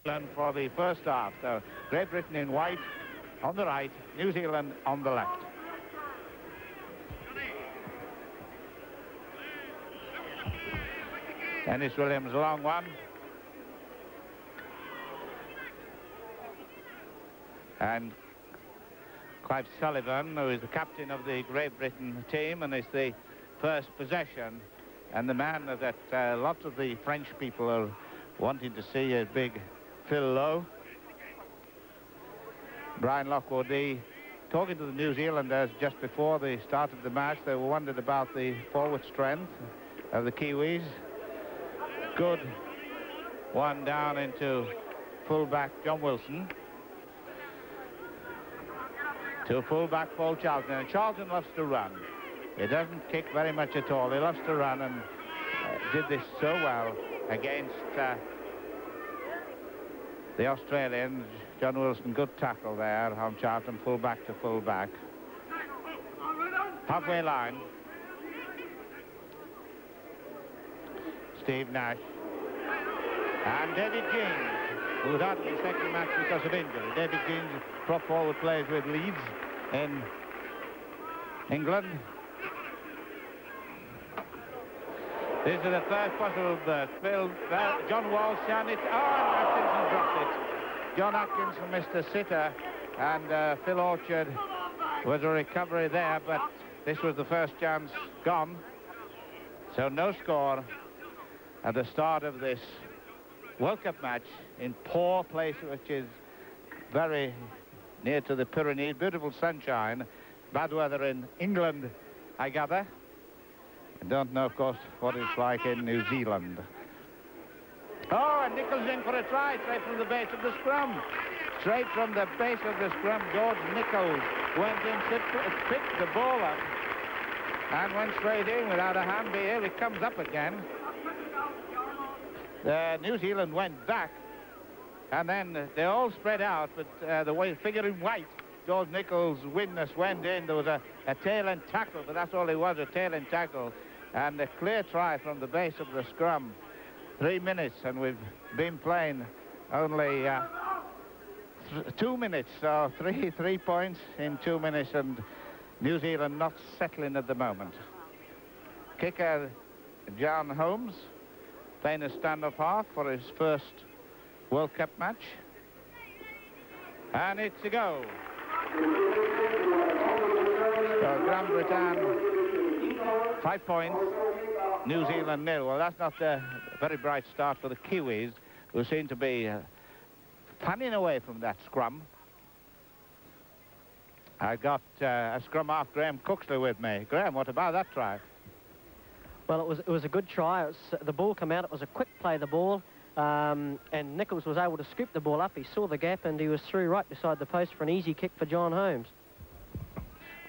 England for the first half. So Great Britain in white on the right, New Zealand on the left. Dennis Williams, long one. And Clive Sullivan, who is the captain of the Great Britain team, and is the first possession, and the man that lots of the French people are wanting to see, a big Phil Lowe. Brian Lockwood, talking to the New Zealanders just before the start of the match, they were wondered about the forward strength of the Kiwis. Good one down into fullback John Wilson. To fullback Paul Charlton. And Charlton loves to run. He doesn't kick very much at all. He loves to run, and did this so well against the Australians. John Wilson, good tackle there on Charlton, fullback to fullback. Halfway line. Steve Nash. And David Jeans, who was out of the second match because of injury. David Jeans, prop forward, plays with Leeds in England. This is the first possible burst. John Walsh, and it's... Oh, Atkinson dropped it. John Atkinson missed a sitter, and Phil Orchard was a recovery there, but this was the first chance gone. So no score at the start of this World Cup match in poor place, which is very near to the Pyrenees. Beautiful sunshine, bad weather in England, I gather. I don't know, of course, what it's like in New Zealand. Oh, and Nichols in for a try, straight from the base of the scrum. Straight from the base of the scrum, George Nichols went in, picked the ball up, and went straight in without a hand. Here it comes up again. New Zealand went back, and then they all spread out, but the way figure in white, George Nichols' witness went in. There was a tail-end tackle, but that's all it was, a tail-end tackle, and a clear try from the base of the scrum. 3 minutes, and we've been playing only 2 minutes, so three points in 2 minutes, and New Zealand not settling at the moment. Kicker John Holmes, playing a stand-off half for his first World Cup match. And it's a go. So Grand Britain, 5 points, New Zealand 0. Well, that's not a very bright start for the Kiwis, who seem to be fanning away from that scrum. I got a scrum half Graham Cooksley with me. Graham, what about that try? Well, it was a good try. The ball came out. It was a quick play, the ball, and Nichols was able to scoop the ball up. He saw the gap, and he was through right beside the post for an easy kick for John Holmes.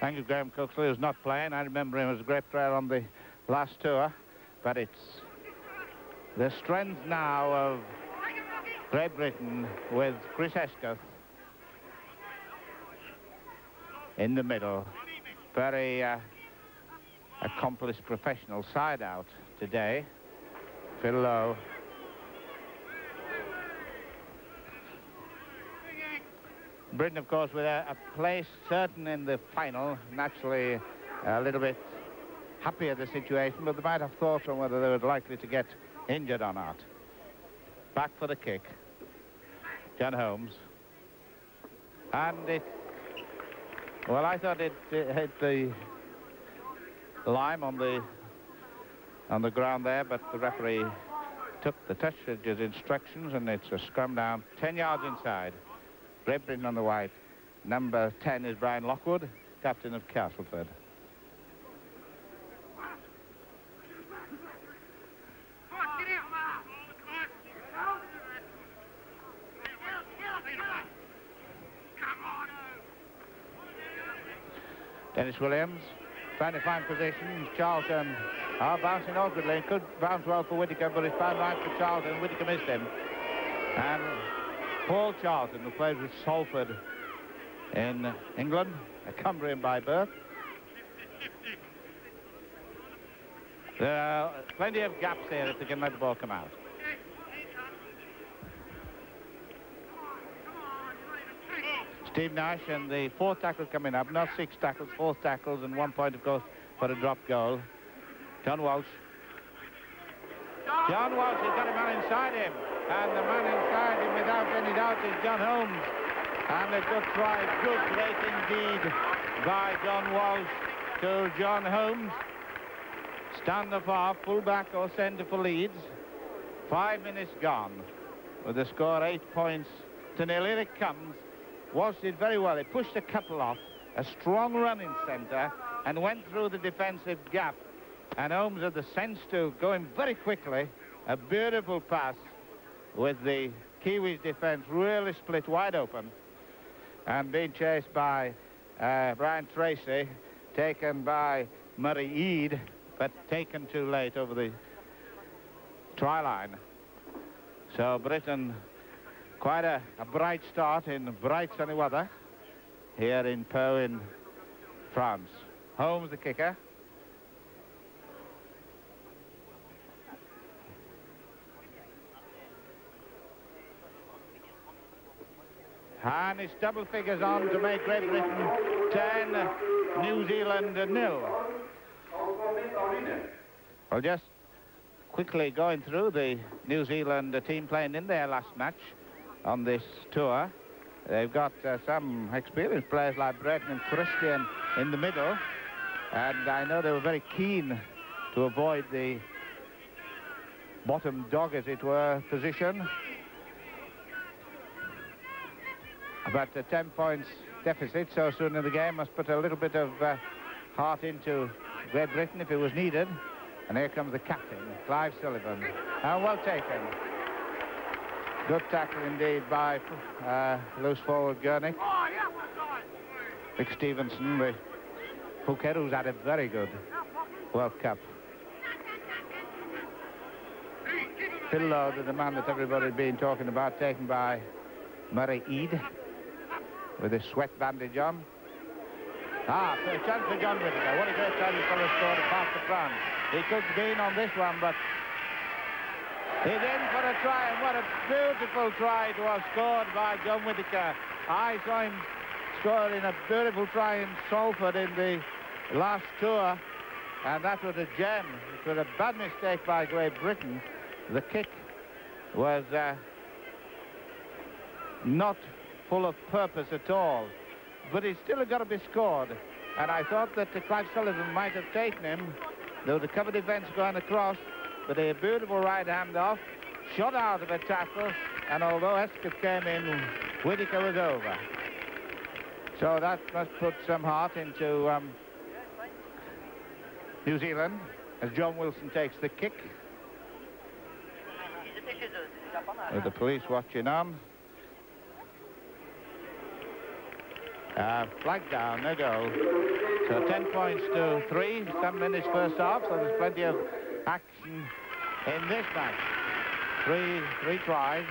Thank you, Graham Cooksley, who's not playing. I remember him as a great player on the last tour, but it's the strength now of Great Britain with Chris Hesketh in the middle. Very accomplished professional side out today. Phil Lowe. Britain, of course, with a place certain in the final, naturally a little bit happy at the situation, but they might have thoughts on whether they were likely to get injured or not. Back for the kick. John Holmes. And it... Well, I thought it hit the lime on the ground there, but the referee took the touch of his instructions, and it's a scrum down 10 yards inside. Great Britain on the white. Number 10 is Brian Lockwood, captain of Castleford. Dennis Williams trying to find positions. Charlton are bouncing awkwardly. It could bounce well for Whittaker, but it's found right for Charlton. Whittaker missed him. And Paul Charlton, who plays with Salford in England, a Cumbrian by birth. There are plenty of gaps there if they can let the ball come out. Steve Nash, and the fourth tackle coming up. Not 6 tackles, 4 tackles, and 1 point, of course, for a drop goal. John Walsh. John Walsh has got a man inside him, and the man inside him, without any doubt, is John Holmes. And a good try, good break indeed by John Walsh to John Holmes. Stand up half, full back or centre for Leeds. 5 minutes gone. With the score 8 points to nil. Here it comes. Walsh did very well. He pushed a couple off. A strong run in centre and went through the defensive gap. And Holmes had the sense to go in very quickly. A beautiful pass with the Kiwis defence really split wide open. And being chased by Brian Tracy, taken by Murray Eade, but taken too late over the try line. So Britain, quite a bright start in bright sunny weather here in Pau in France. Holmes the kicker. And it's double figures on to make Great Britain 10, New Zealand 0. Well, just quickly going through the New Zealand team playing in their last match on this tour. They've got some experienced players like Breton and Christian in the middle. And I know they were very keen to avoid the bottom dog, as it were, position. But a 10 points deficit so soon in the game must put a little bit of heart into Great Britain if it was needed. And here comes the captain, Clive Sullivan. Well taken. Good tackle indeed by loose forward Gurnick. Vic Stevenson, the hooker, who's had a very good World Cup. Phil Lowe, the man that everybody's been talking about, taken by Murray Eade with his sweat bandage on. A chance for John Whittaker. What a great time this fellow scored to pass to France. He could have been on this one, but he's in for a try, and what a beautiful try it was, scored by John Whittaker. I saw him scoring a beautiful try in Salford in the last tour, and that was a gem. It was a bad mistake by Great Britain. The kick was not full of purpose at all, but it's still got to be scored. And I thought that Clive Sullivan might have taken him. There was a cover defence going across, but a beautiful right hand off, shot out of a tackle, and although Escott came in, Whittaker was over. So that must put some heart into New Zealand as John Wilson takes the kick. With the police watching on. Flag down, no goal. So 10 points to 3, 7 minutes first half, so there's plenty of action in this match. Three tries.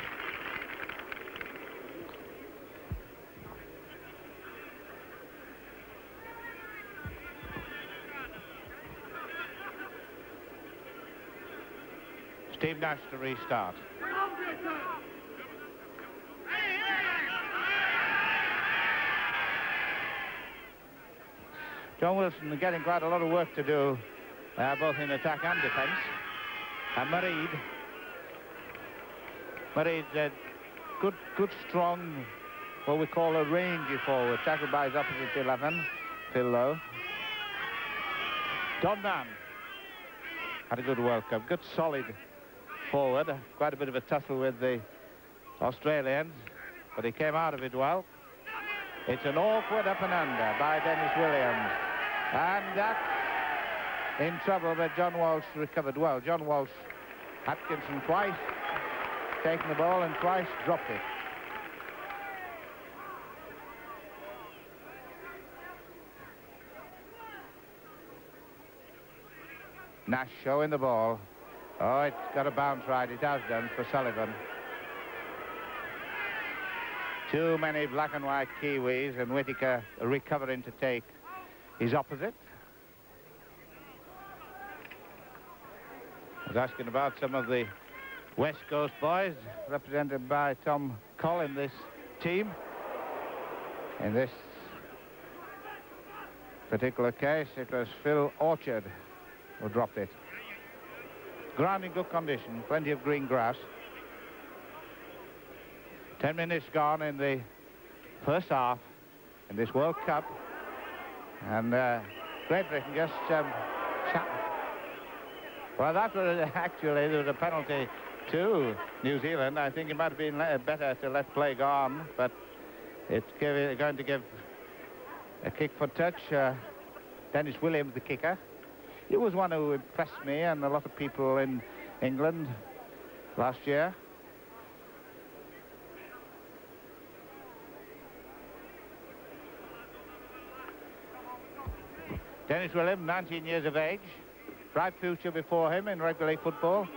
Steve Nash to restart. John Wilson getting quite a lot of work to do, both in attack and defence. And Murray's a good, strong, what we call a rangy forward, tackled by his opposite 11, Phil Lowe. Don Mann had a good World Cup, good solid forward, quite a bit of a tussle with the Australians, but he came out of it well. It's an awkward up and under by Dennis Williams. And that's in trouble, but John Walsh recovered well. John Walsh, Atkinson twice taken the ball and twice dropped it. Nash showing the ball. Oh, it's got a bounce right. It has done for Sullivan. Too many black and white Kiwis, and Whittaker recovering to take his opposite. I was asking about some of the West Coast boys, represented by Tom Coll in this team. In this particular case, it was Phil Orchard who dropped it. Ground in good condition, plenty of green grass. 10 minutes gone in the first half in this World Cup. And Great Britain just... well, that was actually, there was a penalty to New Zealand. I think it might have been better to let play go on, but it's going to give a kick for touch. Dennis Williams, the kicker. He was one who impressed me and a lot of people in England last year. Dennis Williams, 19 years of age. Bright future before him in rugby league football.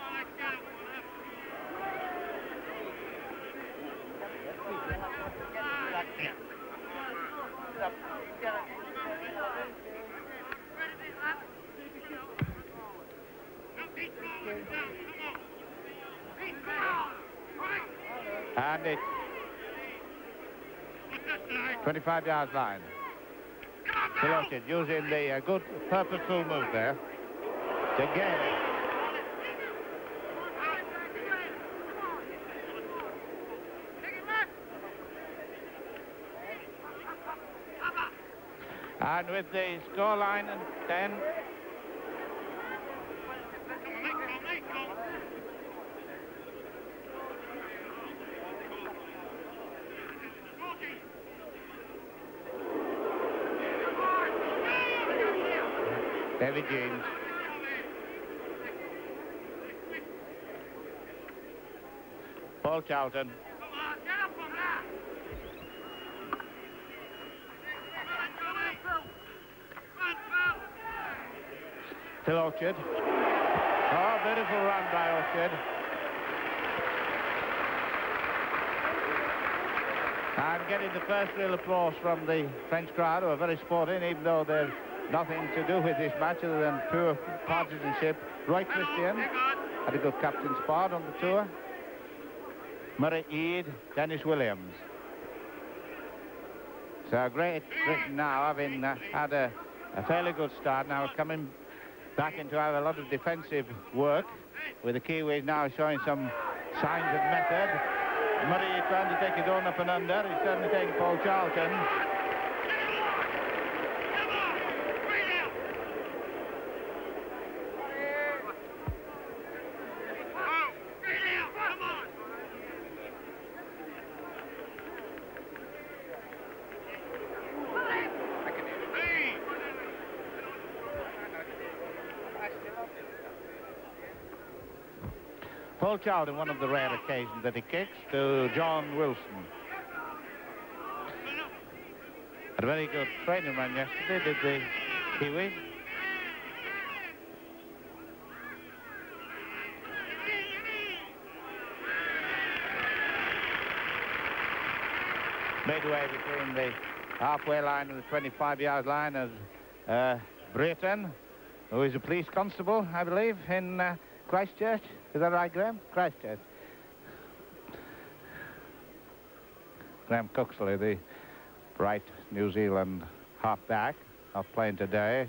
And it's 25 yards line. Selected using the good purposeful move there to gain it. And with the scoreline and 10. David James. Paul Charlton. Phil Orchard. Oh, beautiful run by Orchard. And getting the first real applause from the French crowd, who are very sporting, even though they're nothing to do with this match other than pure partisanship. Roy Christian had a good captain spot on the tour. Murray Eade, Dennis Williams. So Great Britain now, having had a fairly good start, now coming back into have a lot of defensive work, with the Kiwis now showing some signs of method. Murray is trying to take his own up and under. He's certainly taking Paul Charlton. Paul Charlton, one of the rare occasions that he kicks, to John Wilson. Had a very good training run yesterday, did the Kiwis. Midway between the halfway line and the 25-yard line as Brayton, who is a police constable, I believe, in Christchurch. Is that right, Graham? Christchurch. Graham Cooksley, the bright New Zealand halfback, not playing today.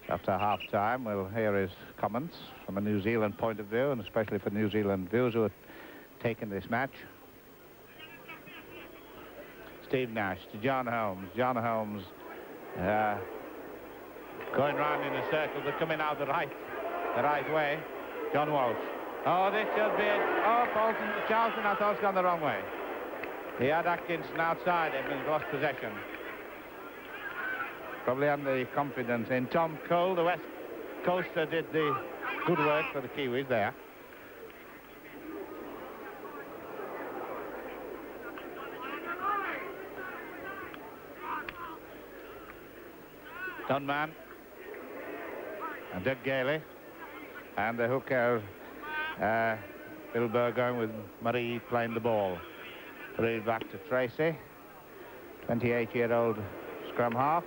After half-time, we'll hear his comments from a New Zealand point of view, and especially for New Zealand viewers who have taken this match. Steve Nash to John Holmes. John Holmes going round in a circle, but coming out the right way. John Walsh. Oh, this should be it. Oh, Charlton, I thought, has gone the wrong way. He had Atkinson outside him and lost possession. Probably under the confidence in Tom Cole. The West Coaster did the good work for the Kiwis there. Dunman and Doug Gailey. And the hooker, Bill Burr, going with Murray playing the ball. Put it back to Tracy, 28-year-old scrum half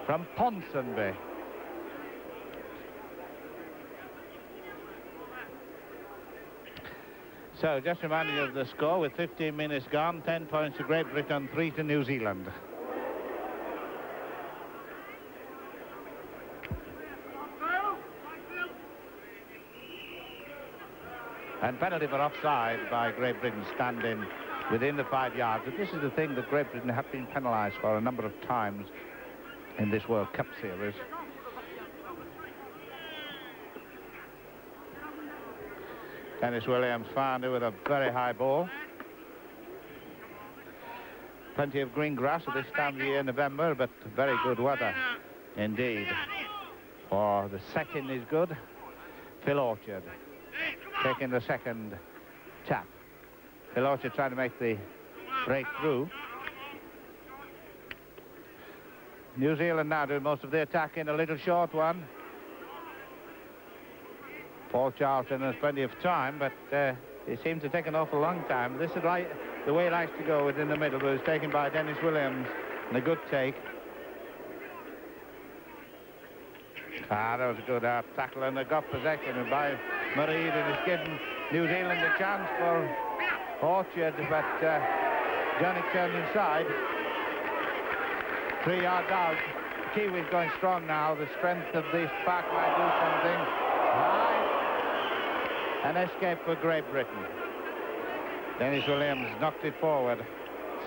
from Ponsonby. So, just reminding you of the score with 15 minutes gone, 10 points to Great Britain, 3 to New Zealand. And penalty for offside by Great Britain, standing within the 5 yards. But this is the thing that Great Britain have been penalised for a number of times in this World Cup series. Dennis Williams found it with a very high ball. Plenty of green grass at this time of the year, November, but very good weather indeed. For the second is good. Phil Orchard taking the second tap. Phil Orchard trying to make the breakthrough. New Zealand now doing most of the attack in a little short one. Paul Charlton has plenty of time, but it seems to take an awful long time. This is right, the way he likes to go within the middle, but it's taken by Dennis Williams, and a good take. That was a good tackle, and they got possession by Mareed, and it's given New Zealand a chance for Orchard, but Johnny turned inside. 3 yards out. Kiwis going strong now. The strength of this pack might do something. An escape for Great Britain. Dennis Williams knocked it forward.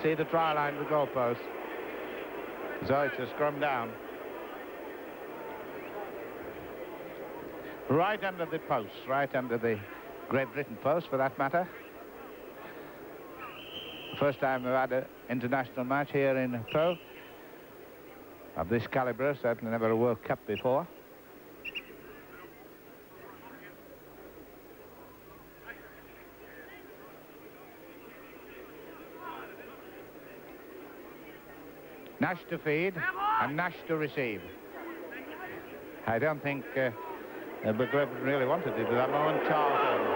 See the try line, the goalpost. So it's a scrum down. Right under the post, right under the Great Britain post, for that matter. First time we've had an international match here in Perth of this calibre, certainly never a World Cup before. Nash to feed and Nash to receive. I don't think Great Britain really wanted it at that moment. Charlton,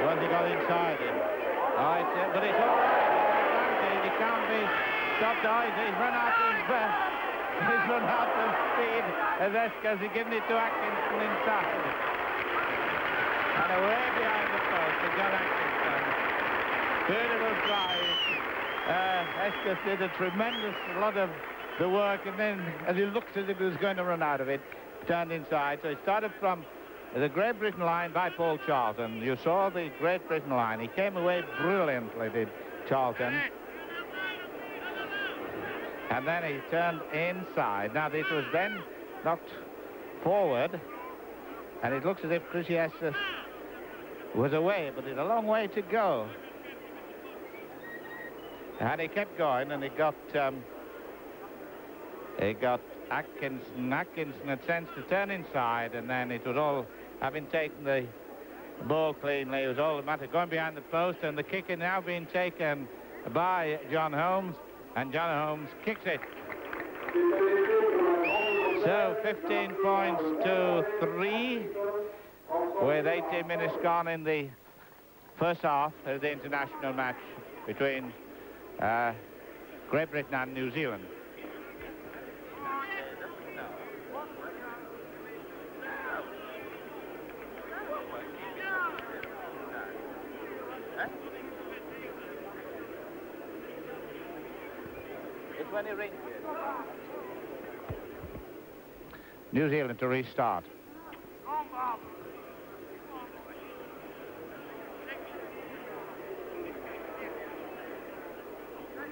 once he got inside him. But it's all right. He can't be stopped. He's run out of speed. Because he's given it to Atkinson inside. And away behind the post to John Atkinson. Beautiful drive. Escus did a tremendous lot of the work, and then as he looked as if he was going to run out of it, turned inside. So he started from the Great Britain line by Paul Charlton. You saw the Great Britain line. He came away brilliantly, did Charlton. And then he turned inside. Now this was then knocked forward, and it looks as if Chrissy Estes was away, but it's a long way to go. And he kept going, and he got Atkinson. Atkinson had sense to turn inside, and then it was all, having taken the ball cleanly, it was all the matter going behind the post, and the kick is now being taken by John Holmes, and John Holmes kicks it. So 15 points to 3, with 18 minutes gone in the first half of the international match between Great Britain and New Zealand. It's when it rings. New Zealand to restart.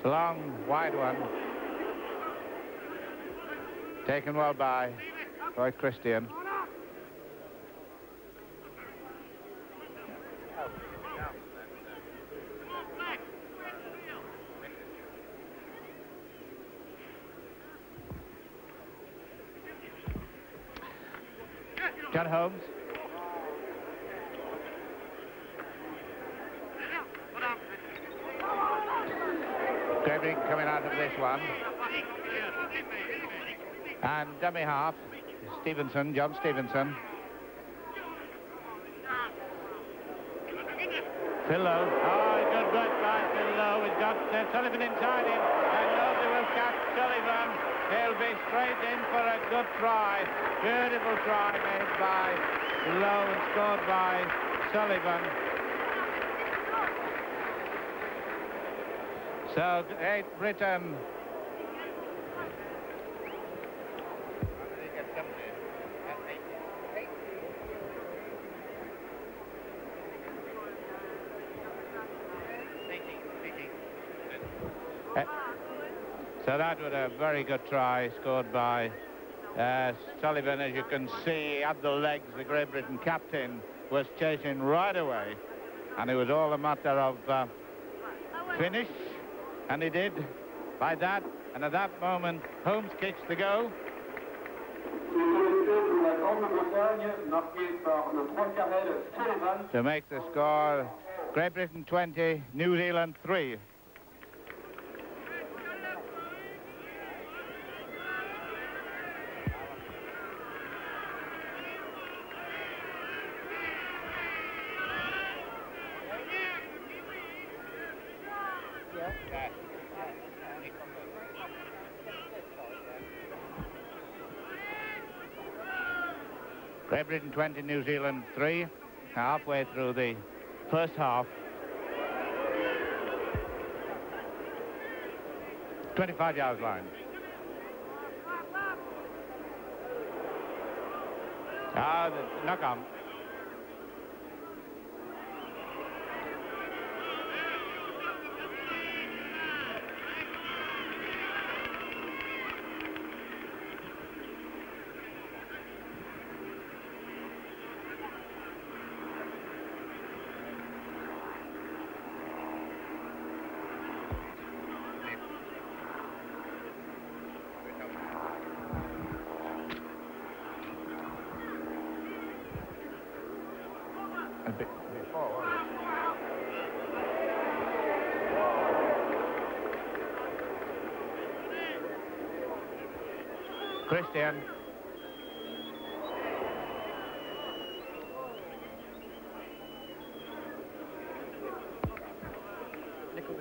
Long, wide one. Taken well by Lloyd Christian. John Holmes. Gregory coming out of this one. And dummy half, Stevenson, John Stevenson. Phil Lowe. Oh, good work by Phil Lowe. He's got Sullivan inside him. And nobody will catch Sullivan. He'll be straight in for a good try. Beautiful try made by Lowe and scored by Sullivan. So, Great Britain. So that was a very good try scored by Sullivan. As you can see, he had the legs. The Great Britain captain was chasing right away, and it was all a matter of finish, and he did by that. And at that moment, Holmes kicks the goal. To make the score, Great Britain 20, New Zealand 3. Great Britain 20, New Zealand 3, halfway through the first half. 25 yards line. The knock on. Christian. Nichols.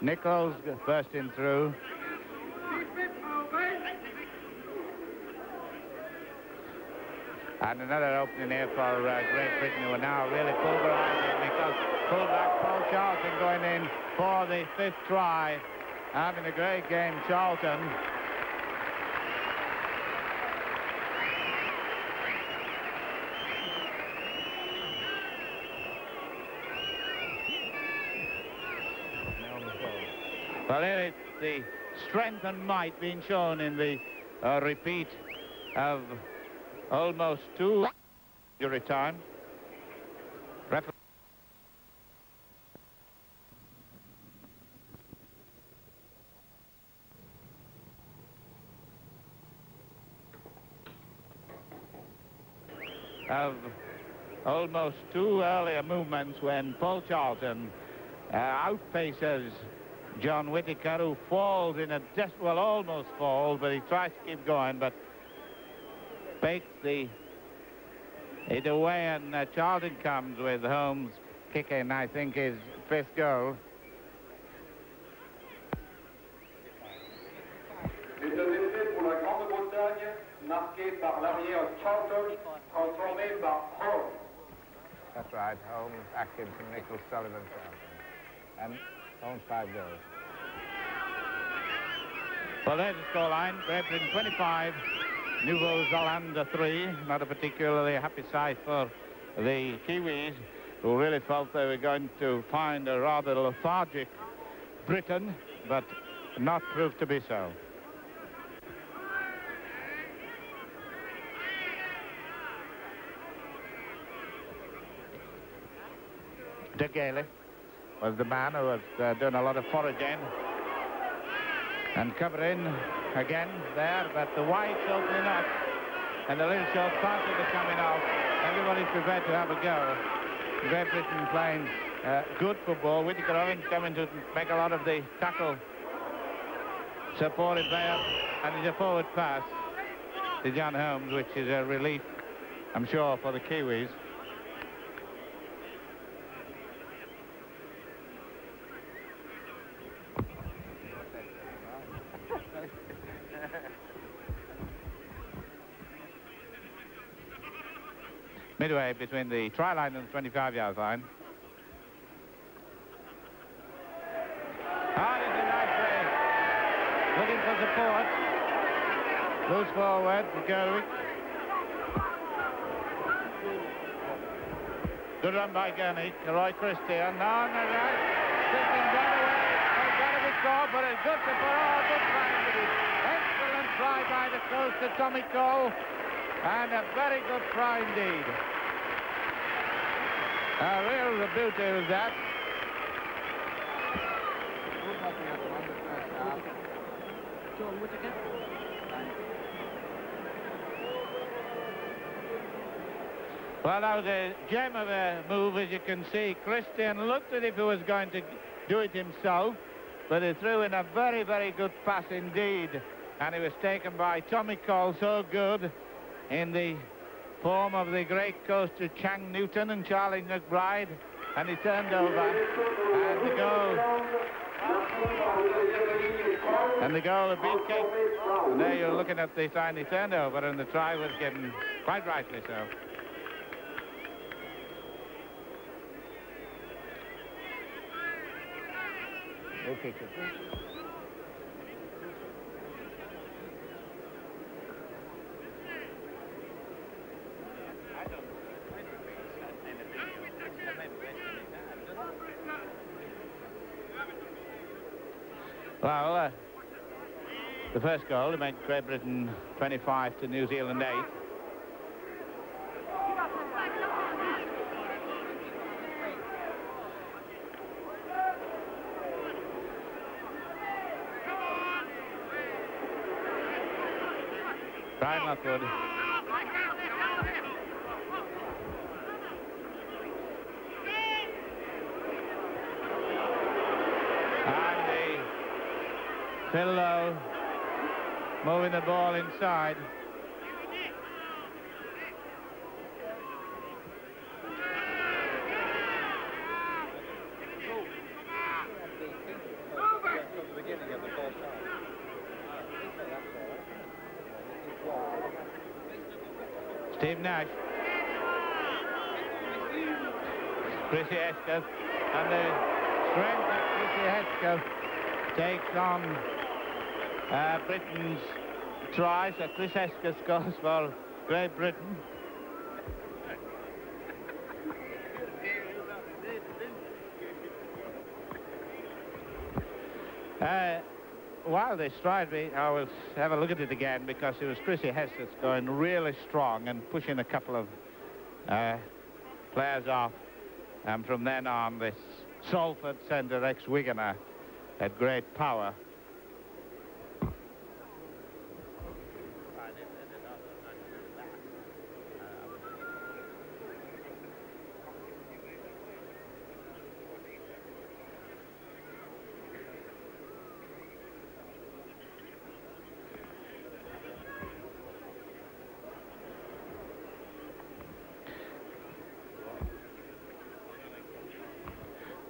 Nichols bursting through. And another opening here for Great Britain, who are now really pulverising. Nichols pulled back. Paul Charlton going in for the 5th try. Having a great game, Charlton. Well, here it's the strength and might being shown in the repeat of almost 2 injury time. Of almost 2 earlier movements when Paul Charlton outpaces John Whittaker, who falls in a well, almost falls, but he tries to keep going, but bakes it away, and Charlton comes with Holmes kicking, I think, his 5th goal. That's right, Holmes, Atkinson, Nichols, Sullivan, Charlton. And Holmes 5 goals. Well, there's the scoreline. Great Britain 25, Nouveau-Zélande 3. Not a particularly happy sight for the Kiwis, who really felt they were going to find a rather lethargic Britain, but not proved to be so. De Gailey was the man who was doing a lot of foraging and covering again there, but the wide's opening up and the little short passes are coming off. Everybody's prepared to have a go. Great Britain playing good football. Whittaker Owens coming to make a lot of the tackle supported there, and it's a forward pass to John Holmes, which is a relief, I'm sure, for the Kiwis. midway between the try line and the 25-yard line. Ah, it's a nice break. Looking for support. Loose forward to Gerwig. Good run by Gurney. Roy Christian. On the right. Christian got away. Got to be caught, but it's good support. Oh, good try indeed. Excellent try by the coach to Tommy Cole. And a very good try indeed. A real beauty of that. Well, that was a gem of a move, as you can see. Christian looked as if he was going to do it himself, but he threw in a very, very good pass indeed. And he was taken by Tommy Cole, so good, in the form of the great coaster Chang Newton and Charlie McBride. And he turned over, and the goal. And the goal had been kicked. And there you're looking at the sign he turned over, and the try was given, quite rightly so. Okay, well, the first goal to make Great Britain 25 to New Zealand 8. Brian Lockwood. And the Phil Lowe moving the ball inside. Steve Nash, Chrissy Hesketh, and the strength of Chrissy Hesketh takes on Britain's try. So Chris Hesketh scores for Great Britain. While they stride me, I will have a look at it again, because it was Chrissy Hesketh going really strong and pushing a couple of players off. And from then on, this Salford centre ex-Wiganer had great power.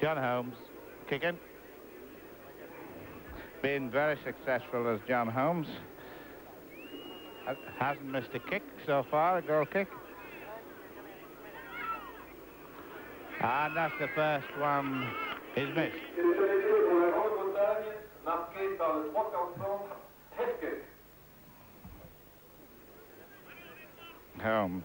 John Holmes kicking. Been very successful as John Holmes. Hasn't missed a kick so far, a goal kick. And that's the first one he's missed. Holmes.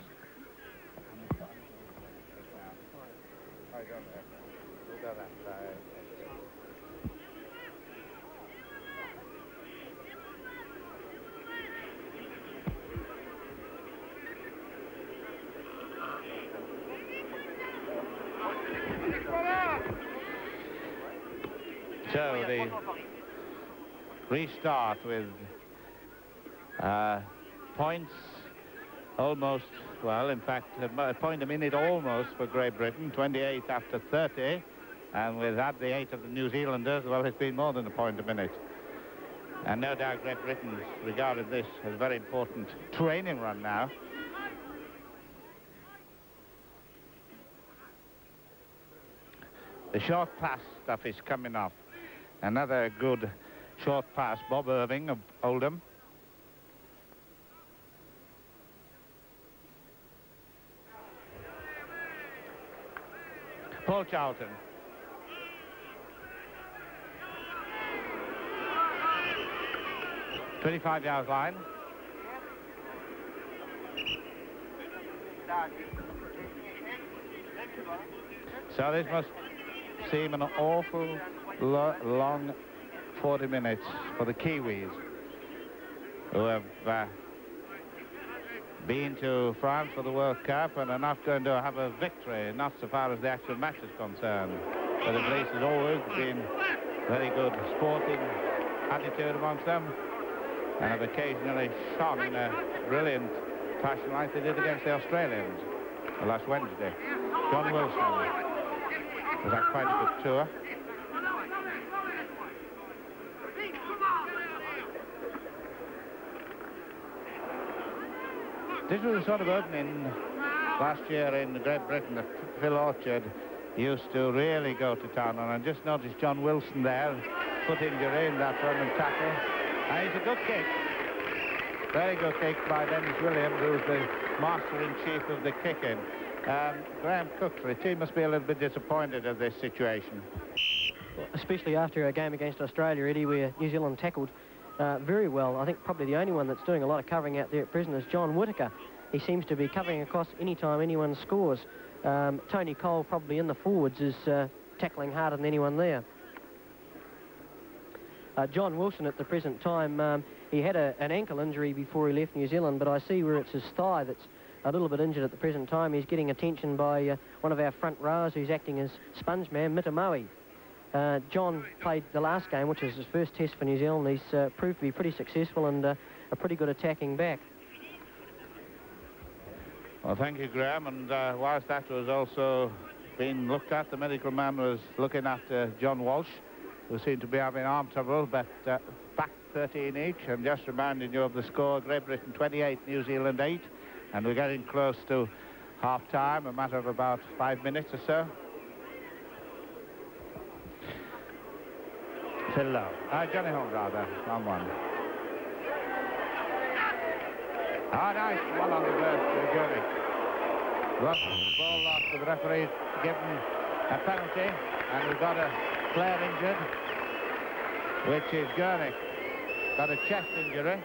So the restart with points almost, well, in fact, a point a minute almost for Great Britain, 28 after 30. And with that, the 8 of the New Zealanders, well, it's been more than a point a minute. And no doubt Great Britain regarded this as a very important training run now. The short pass stuff is coming off. Another good short pass, Bob Irving of Oldham. Paul Charlton. ...25-yard line. So this must seem an awful long 40 minutes for the Kiwis, who have been to France for the World Cup and are not going to have a victory, not so far as the actual match is concerned. But the police has always been very good sporting attitude amongst them, and have occasionally shone in a brilliant fashion like they did against the Australians last Wednesday. John Wilson was had quite a good tour. This was the sort of opening last year in Great Britain that Phil Orchard used to really go to town on. And just noticed John Wilson there, foot injury in that run and tackle. And it's a good kick. Very good kick by Dennis Williams, who's the master-in-chief of the kicking. Graham Cook, the team must be a little bit disappointed at this situation. Especially after a game against Australia, Eddie, where New Zealand tackled very well. I think probably the only one that's doing a lot of covering out there at present is John Whittaker. He seems to be covering across any time anyone scores. Tony Cole, probably in the forwards, is tackling harder than anyone there. John Wilson at the present time, he had an ankle injury before he left New Zealand, but I see where it's his thigh that's a little bit injured at the present time. He's getting attention by one of our front rowers who's acting as sponge man, Mitamoe. John played the last game, which was his first test for New Zealand. He's proved to be pretty successful and a pretty good attacking back. Well, thank you, Graham. And whilst that was also being looked at, the medical man was looking after John Walsh, who seemed to be having arm trouble, but back 13 each. And just reminding you of the score, Great Britain 28, New Zealand 8. And we're getting close to half-time, a matter of about 5 minutes or so. Phil Lowe. Johnny Holmes, rather, on one. Nice. One on the burst to Gurney. Ball lost to the referee, given a penalty, and we've got a player injured, which is Gurney. Got a chest injury.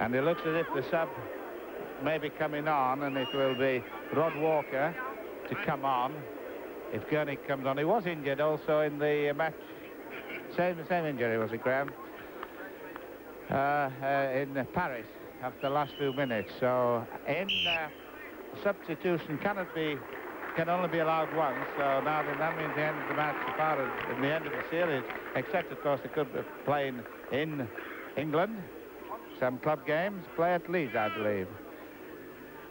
And it looks as if the sub may be coming on, and it will be Rod Walker to come on if Gurney comes on. He was injured also in the match. Same injury, was it, Graham? In Paris after the last few minutes. So in substitution can only be allowed once. So now that means the end of the match, as far as in the end of the series, except of course they could be playing in England. Some club games play at Leeds, I believe.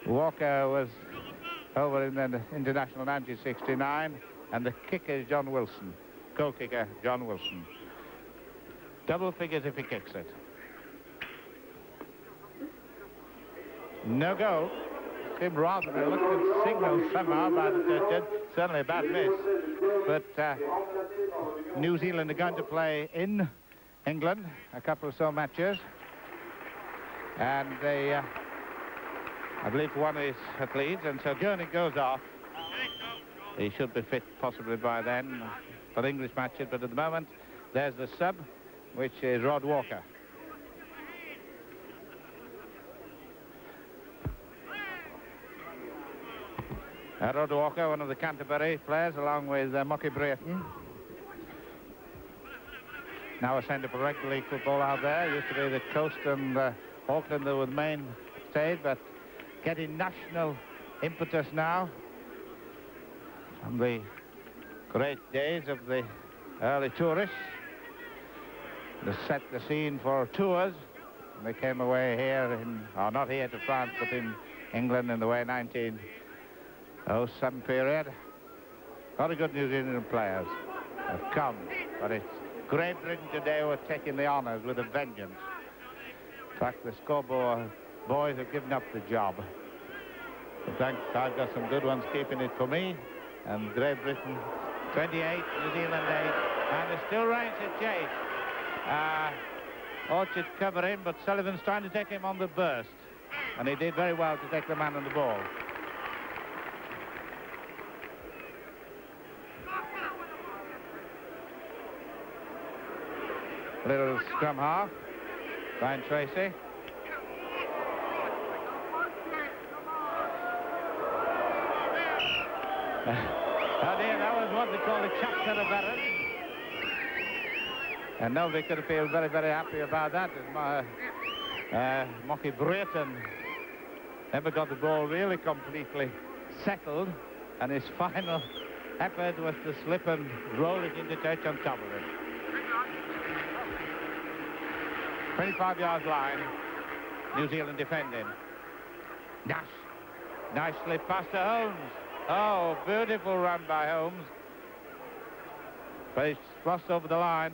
Walker was over in the international 1969, and the kicker is John Wilson. Goal kicker John Wilson. Double figures if he kicks it. No goal. Seemed rather reluctant signal somehow by the judge. Certainly a bad miss. But New Zealand are going to play in England a couple of so matches. And they, I believe one is at Leeds, and so Gurney goes off. He should be fit possibly by then for English matches, but at the moment there's the sub, which is Rod Walker. Rod Walker, one of the Canterbury players, along with Mucky Brayton. Now a centre for rugby league football out there. Used to be the Coast and Auckland that were the main stage, but getting national impetus now from the great days of the early tourists. They set the scene for tours. They came away here not here to France, but in England in the way 1907 period. A lot of good New Zealand players have come, but it's Great Britain today who are taking the honours with a vengeance. In fact, the scoreboard boys have given up the job. But thanks, I've got some good ones keeping it for me. And Great Britain 28, New Zealand 8, and there's still range to chase. Orchard covering, but Sullivan's trying to take him on the burst, and he did very well to take the man on the ball. little scrum half. Brian Tracy. Oh dear, that was what they call the chap to the Barrett. And nobody could feel very, very happy about that. Mocky Brayton never got the ball really completely settled, and his final effort was to slip and roll it into touch on top of it. 25 yards line, New Zealand defending. Nice slip past to Holmes. Oh, beautiful run by Holmes. But it's crossed over the line.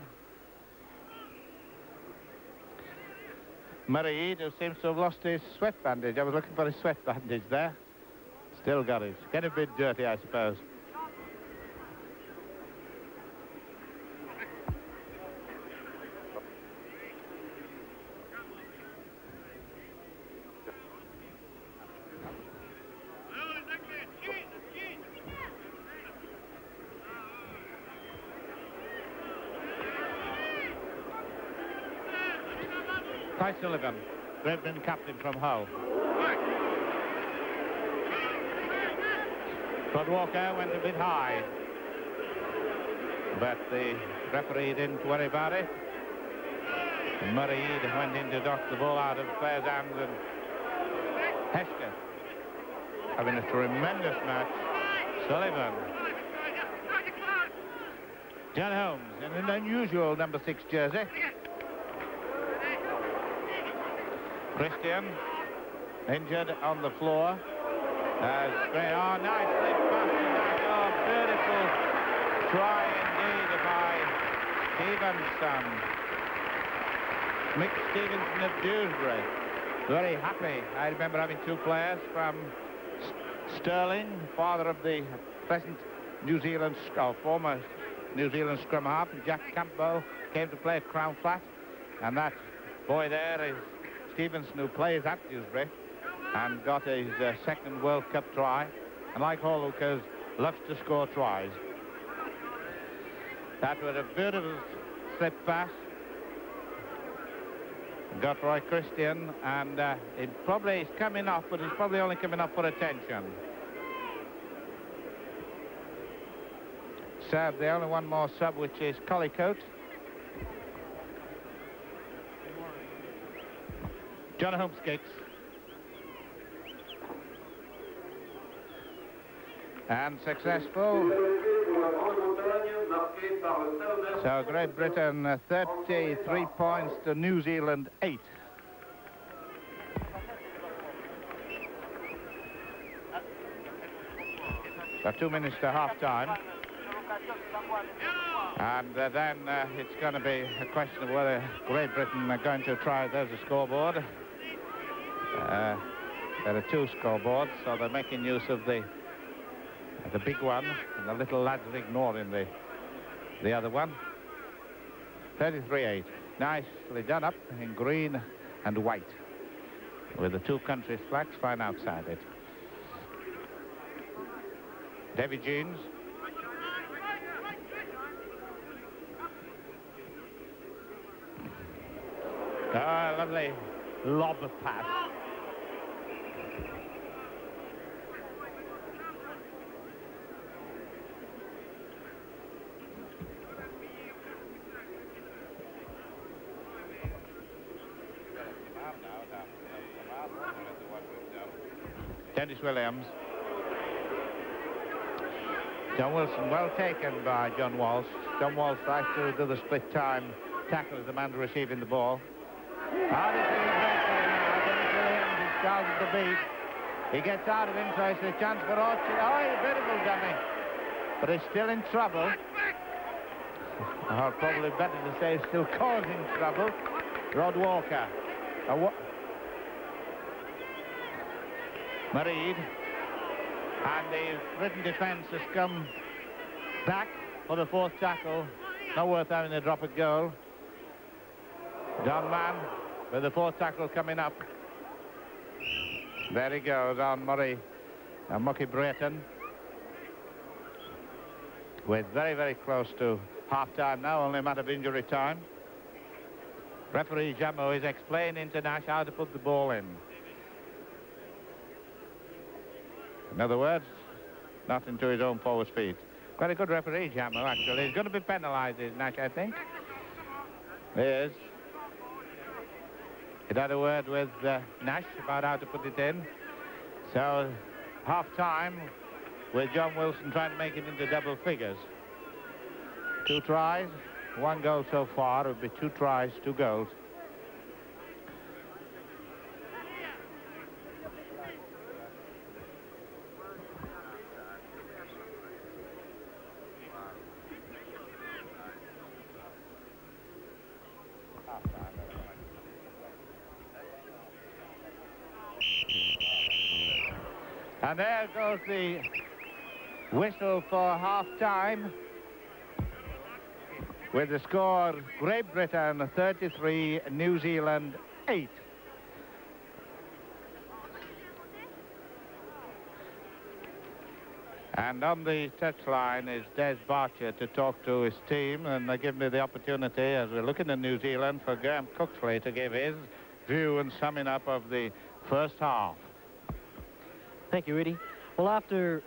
Murray Eade, who seems to have lost his sweat bandage. I was looking for his sweat bandage there. Still got it. Getting a bit dirty, I suppose. Ty Sullivan, Great Britain captain from Hull. Todd Walker went a bit high, but the referee didn't worry about it. Murray Eade went in to knock the ball out of players' hands, and Hesketh having a tremendous match. Sullivan. John Holmes in an unusual number 6 jersey. Christian injured on the floor. Oh, nice slip past tonight. Oh, beautiful try indeed by Stevenson. Mick Stevenson of Dewsbury. Very happy. I remember having 2 players from Stirling, father of the present New Zealand, former New Zealand scrum half, and Jack Campbell came to play at Crown Flat. And that boy there is Stevenson, who plays at Dewsbury and got his second World Cup try, and like all hookers, loves to score tries. That was a beautiful slip pass. Got Roy Christian, and it probably is coming off, but it's probably only coming off for attention. Sub, the only one more sub, which is Collicoat. John Holmes kicks. And successful. So Great Britain 33 points to New Zealand 8. So 2 minutes to half time. And then it's going to be a question of whether Great Britain are going to try. There's a scoreboard. There are 2 scoreboards, so they're making use of the big one, and the little lads are ignoring the other one. 33-8. Nicely done up in green and white, with the 2 countries' flags flying outside it. Davy Jeans. Oh, lovely lob pass. Dennis Williams. John Wilson, well taken by John Walsh. John Walsh tries to do the split time tackle as the man receiving the ball. How does he break there now? Dennis Williams is starting to beat. He gets out of him, so it's a chance for Orchard. Oh, he's a beautiful dummy. But he's still in trouble. Or probably better to say he's still causing trouble. Rod Walker. Murray Eade. And the Britain defence has come back for the 4th tackle. Not worth having a drop at goal. Don Mann with the 4th tackle coming up. There he goes on Murray and Mucky Brayton. We're very, very close to half-time now, only a matter of injury time. Referee Jamo is explaining to Nash how to put the ball in. In other words, not into his own forward feet. Quite a good referee, Jamo, actually. He's going to be penalised, is Nash, I think. He is. He'd had a word with Nash about how to put it in. So, half-time with John Wilson trying to make it into double figures. 2 tries, 1 goal so far. It would be 2 tries, 2 goals. And there goes the whistle for half-time. With the score, Great Britain 33, New Zealand 8. And on the touchline is Des Barcher to talk to his team, and they give me the opportunity, as we're looking at New Zealand, for Graham Cooksley to give his view and summing up of the first half. Thank you, Eddie. Well, after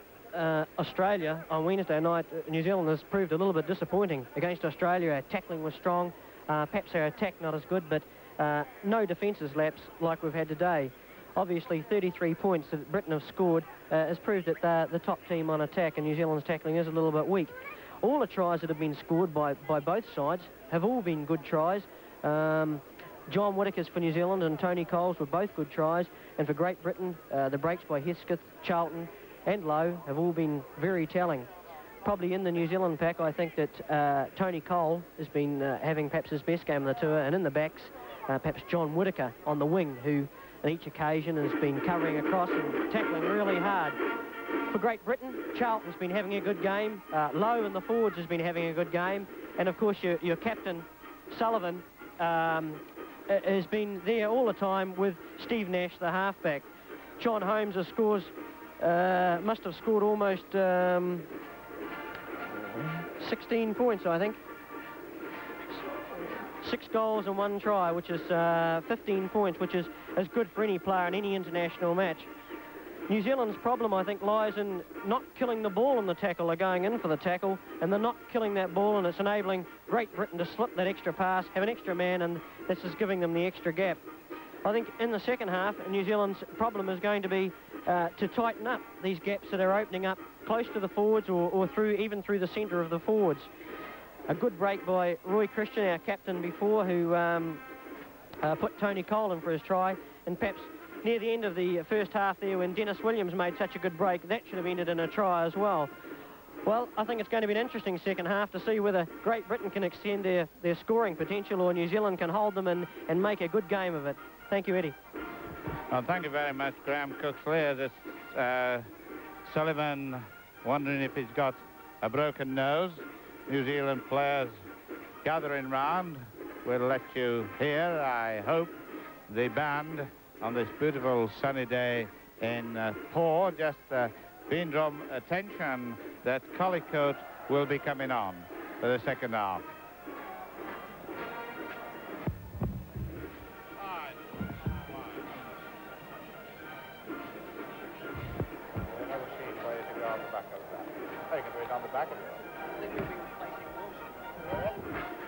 Australia on Wednesday night, New Zealand has proved a little bit disappointing against Australia. Our tackling was strong, perhaps our attack not as good, but no defences lapse like we've had today. Obviously, 33 points that Britain have scored has proved that they're the top team on attack, and New Zealand's tackling is a little bit weak. All the tries that have been scored by both sides have all been good tries. John Whittaker's for New Zealand and Tony Cole's were both good tries, and for Great Britain, the breaks by Hesketh, Charlton and Lowe have all been very telling. Probably in the New Zealand pack, I think that Tony Cole has been having perhaps his best game of the tour, and in the backs, perhaps John Whittaker on the wing, who on each occasion has been covering across and tackling really hard. For Great Britain, Charlton's been having a good game, Lowe in the forwards has been having a good game, and of course your captain, Sullivan, has been there all the time with Steve Nash, the halfback. John Holmes must have scored almost 16 points, I think. 6 goals and 1 try, which is 15 points, which is as good for any player in any international match. New Zealand's problem, I think, lies in not killing the ball in the tackle. They're going in for the tackle, and they're not killing that ball, and it's enabling Great Britain to slip that extra pass, have an extra man, and this is giving them the extra gap. I think in the second half, New Zealand's problem is going to be to tighten up these gaps that are opening up close to the forwards or even through the centre of the forwards. A good break by Roy Christian, our captain before, who put Tony Cole in for his try, and perhaps near the end of the first half there, when Dennis Williams made such a good break, that should have ended in a try as well. Well, I think it's going to be an interesting second half to see whether Great Britain can extend their scoring potential or New Zealand can hold them and make a good game of it. Thank you, Eddie. Well, thank you very much, Graham Cooksley. Sullivan wondering if he's got a broken nose. New Zealand players gathering round. We'll let you hear, I hope, the band on this beautiful sunny day in Port. Just being drawn attention that Collicoat will be coming on for the second half. You can do it on the back of it. I think we'll be replacing Wilson.